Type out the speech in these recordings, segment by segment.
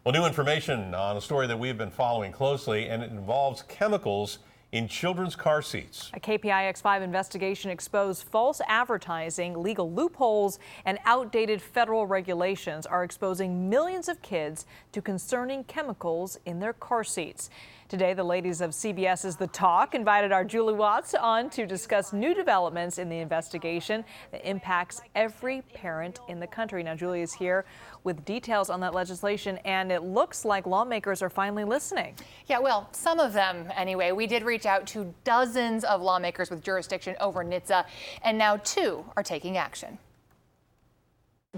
Well, new information on a story that we've been following closely, and it involves chemicals in children's car seats. A KPIX5 investigation exposed false advertising, legal loopholes, and outdated federal regulations are exposing millions of kids to concerning chemicals in their car seats. Today, the ladies of CBS's The Talk invited our Julie Watts on to discuss new developments in the investigation that impacts every parent in the country. Now, Julie is here with details on that legislation, and it looks like lawmakers are finally listening. Yeah, well, some of them anyway. We did reach out to dozens of lawmakers with jurisdiction over NHTSA, and now 2 are taking action.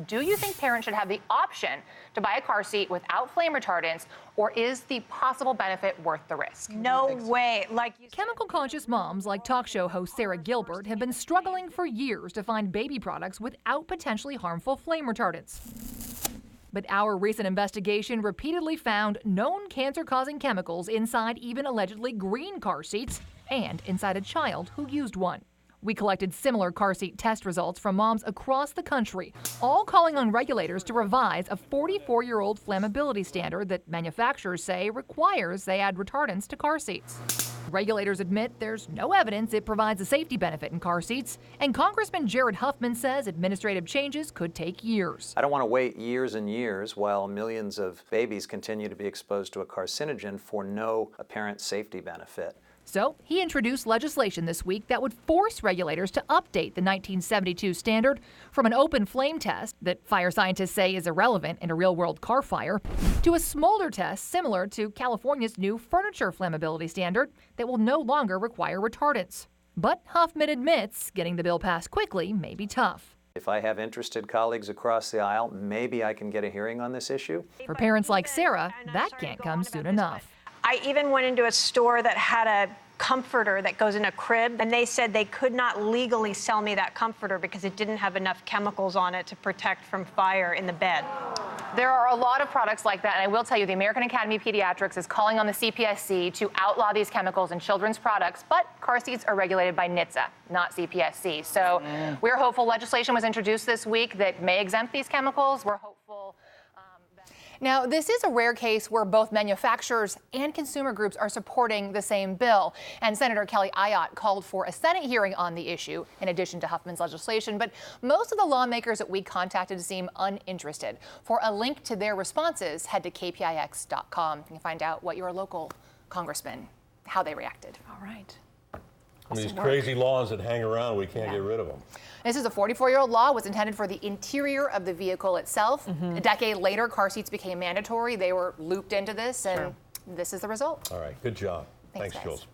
Do you think parents should have the option to buy a car seat without flame retardants, or is the possible benefit worth the risk? No way. Chemical-conscious moms like talk show host Sarah Gilbert have been struggling for years to find baby products without potentially harmful flame retardants. But our recent investigation repeatedly found known cancer-causing chemicals inside even allegedly green car seats and inside a child who used one. We collected similar car seat test results from moms across the country, all calling on regulators to revise a 44-year-old flammability standard that manufacturers say requires they add retardants to car seats. Regulators admit there's no evidence it provides a safety benefit in car seats, and Congressman Huffman says administrative changes could take years. I don't want to wait years and years while millions of babies continue to be exposed to a carcinogen for no apparent safety benefit. So he introduced legislation this week that would force regulators to update the 1972 standard from an open flame test that fire scientists say is irrelevant in a real-world car fire to a smolder test similar to California's new furniture flammability standard that will no longer require retardants. But Huffman admits getting the bill passed quickly may be tough. If I have interested colleagues across the aisle, maybe I can get a hearing on this issue. For parents like Sarah, that can't come soon enough. I even went into a store that had a comforter that goes in a crib, and they said they could not legally sell me that comforter because it didn't have enough chemicals on it to protect from fire in the bed. There are a lot of products like that, and I will tell you, the American Academy of Pediatrics is calling on the CPSC to outlaw these chemicals in children's products, but car seats are regulated by NHTSA, not CPSC. So we're hopeful legislation was introduced this week that may exempt these chemicals. We're hopeful. Now, this is a rare case where both manufacturers and consumer groups are supporting the same bill. And Senator Kelly Ayotte called for a Senate hearing on the issue, in addition to Huffman's legislation. But most of the lawmakers that we contacted seem uninterested. For a link to their responses, head to kpix.com. You can find out what your local congressman, how they reacted. All right. These crazy laws that hang around, we can't get rid of them. This is a 44-year-old law, was intended for the interior of the vehicle itself. A decade later, car seats became mandatory. They were looped into this, and this is the result. All right, good job. Thanks, Jules.